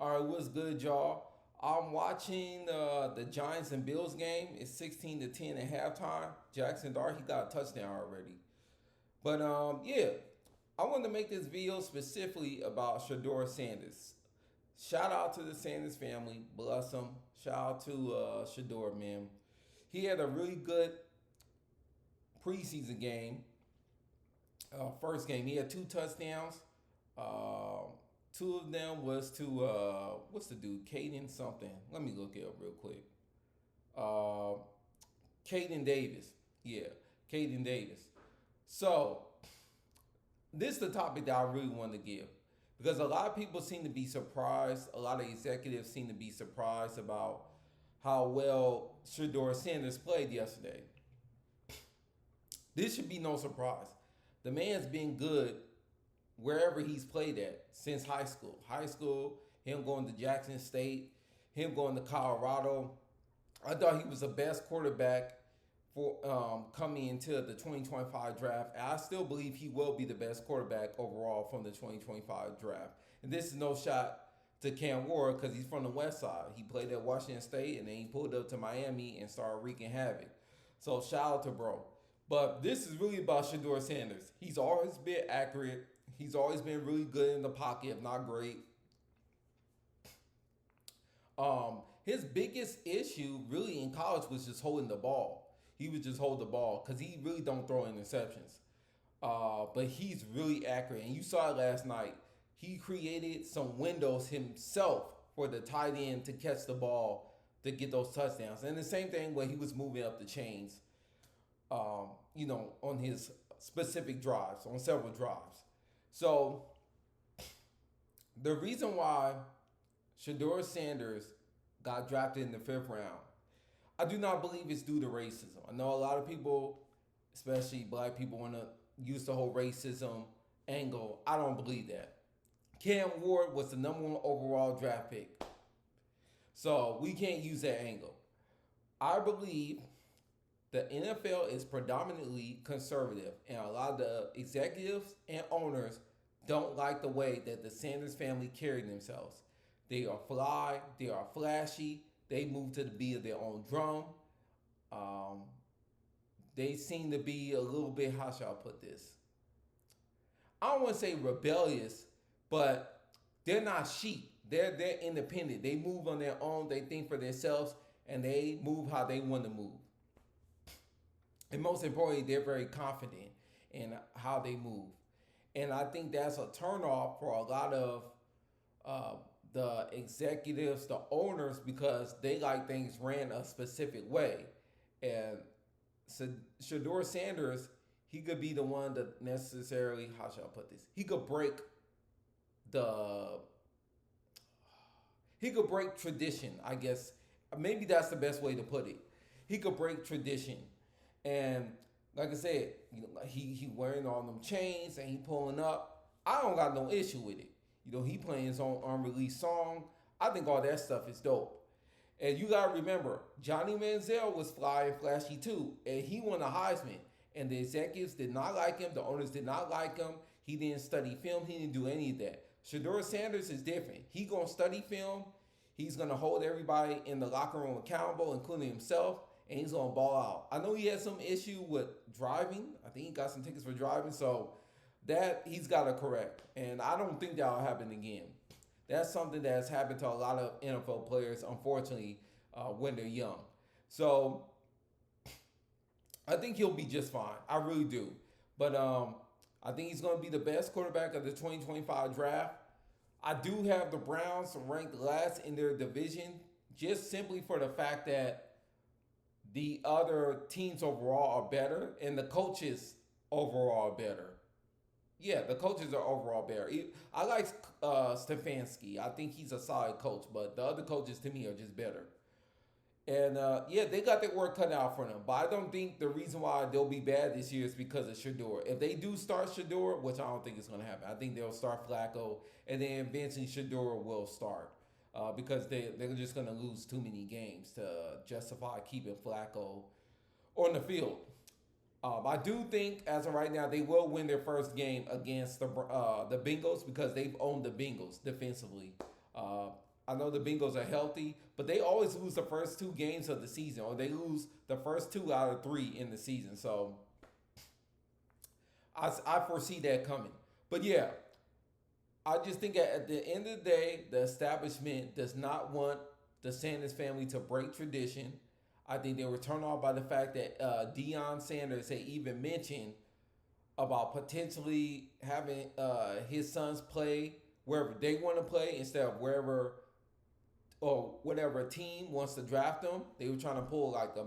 All right, what's good, y'all? I'm watching the Giants and Bills game. It's 16-10 at halftime. Jackson Dart, he got a touchdown already. But yeah, I wanted to make this video specifically about Shedeur Sanders. Shout out to the Sanders family. Bless them. Shout out to Shedeur, man. He had a really good preseason game. First game, he had two touchdowns. Uh, Two of them was to what's the dude? Caden something. Let me look it up real quick. Uh, Caden Davis. Yeah, Caden Davis. So this is the topic that I really want to give because a lot of people seem to be surprised. A lot of executives seem to be surprised about how well Shedeur Sanders played yesterday. This should be no surprise. The man's been good wherever he's played at since high school. High school, him going to Jackson State, him going to Colorado. I thought he was the best quarterback for coming into the 2025 draft. And I still believe he will be the best quarterback overall from the 2025 draft. And this is no shot to Cam Ward because he's from the West Side. He played at Washington State and then he pulled up to Miami and started wreaking havoc. So shout out to bro. But this is really about Shedeur Sanders. He's always been accurate. He's always been really good in the pocket, if not great. His biggest issue really in college was just holding the ball. He would just hold the ball because he really don't throw interceptions. But he's really accurate. And you saw it last night. He created some windows himself for the tight end to catch the ball to get those touchdowns. And the same thing when he was moving up the chains, on his specific drives, on several drives. So the reason why Shedeur Sanders got drafted in the 5th round, I do not believe it's due to racism. I know a lot of people, especially black people, want to use the whole racism angle. I don't believe that. Cam Ward was the #1 overall draft pick. So we can't use that angle. I believe the NFL is predominantly conservative, and a lot of the executives and owners don't like the way that the Sanders family carry themselves. They are fly, they are flashy, they move to the beat of their own drum. They seem to be a little bit, how shall I put this? I don't want to say rebellious, but they're not sheep. They're independent. They move on their own, they think for themselves, and they move how they want to move. And most importantly, they're very confident in how they move. And I think that's a turnoff for a lot of the executives, the owners, because they like things ran a specific way. And so Shedeur Sanders, he could be the one that necessarily, how shall I put this? He could break tradition, I guess. Maybe that's the best way to put it. He could break tradition. And like I said, he wearing all them chains and he pulling up. I don't got no issue with it. He playing his own unreleased song. I think all that stuff is dope. And you gotta remember, Johnny Manziel was fly and flashy too, and he won a Heisman. And the executives did not like him. The owners did not like him. He didn't study film. He didn't do any of that. Shedeur Sanders is different. He gonna study film. He's gonna hold everybody in the locker room accountable, including himself. And he's going to ball out. I know he had some issue with driving. I think he got some tickets for driving. So that he's got to correct. And I don't think that'll happen again. That's something that's happened to a lot of NFL players, unfortunately, when they're young. So I think he'll be just fine. I really do. But I think he's going to be the best quarterback of the 2025 draft. I do have the Browns ranked last in their division just simply for the fact that the other teams overall are better, and the coaches overall are better. Yeah, the coaches are overall better. I like Stefanski. I think he's a solid coach, but the other coaches to me are just better. And yeah, they got their work cut out for them. But I don't think the reason why they'll be bad this year is because of Shedeur. If they do start Shedeur, which I don't think is going to happen, I think they'll start Flacco, and then eventually Shedeur will start. Because they're just going to lose too many games to justify keeping Flacco on the field. I do think, as of right now, they will win their first game against the Bengals because they've owned the Bengals defensively. I know the Bengals are healthy, but they always lose the first two games of the season, or they lose the first two out of three in the season. So I foresee that coming. But yeah, I just think at the end of the day, the establishment does not want the Sanders family to break tradition. I think they were turned off by the fact that Deion Sanders had even mentioned about potentially having his sons play wherever they want to play instead of wherever or whatever team wants to draft them. They were trying to pull like a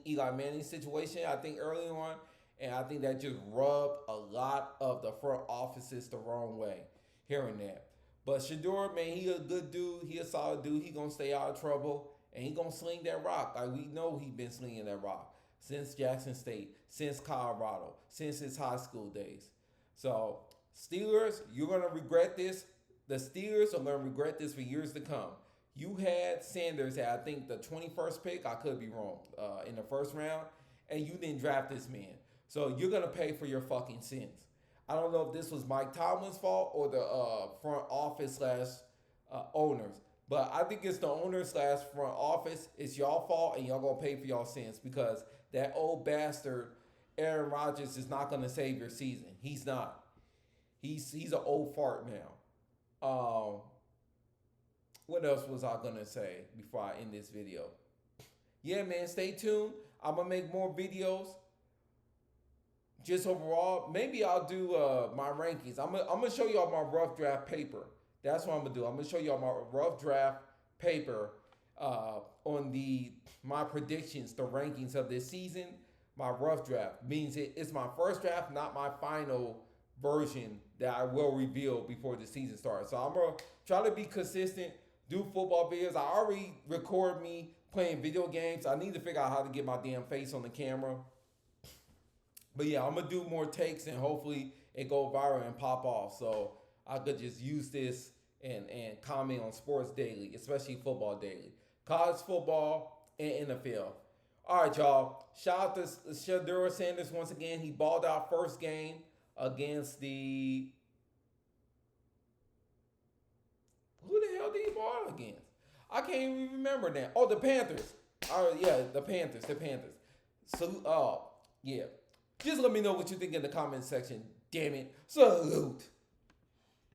Eli Manning situation, I think, early on. And I think that just rubbed a lot of the front offices the wrong way, hearing that. But Shedeur, man, he a good dude. He a solid dude. He gonna stay out of trouble. And he gonna sling that rock. Like we know he been slinging that rock since Jackson State, since Colorado, since his high school days. So Steelers, you're gonna regret this. The Steelers are gonna regret this for years to come. You had Sanders at, I think, the 21st pick. I could be wrong, in the first round, and you didn't draft this man. So you're gonna pay for your fucking sins. I don't know if this was Mike Tomlin's fault or the front office slash owners, but I think it's the owners slash front office. It's y'all fault, and y'all gonna pay for y'all sins because that old bastard Aaron Rodgers is not gonna save your season. He's not. He's an old fart now. What else was I gonna say before I end this video? Yeah, man, stay tuned. I'm gonna make more videos. Just overall, maybe I'll do my rankings. I'm gonna show y'all my rough draft paper. That's what I'm gonna do. I'm gonna show y'all my rough draft paper on my predictions, the rankings of this season. My rough draft means it's my first draft, not my final version that I will reveal before the season starts. So I'm gonna try to be consistent, do football videos. I already record me playing video games. I need to figure out how to get my damn face on the camera. But yeah, I'm gonna do more takes and hopefully it go viral and pop off. So I could just use this and comment on sports daily, especially football daily, college football and NFL. All right, y'all. Shout out to Shedeur Sanders once again. He balled out first game against the. Who the hell did he ball out against? I can't even remember now. Oh, the Panthers. All right, yeah, the Panthers. So, yeah. Just let me know what you think in the comment section. Damn it. Salute.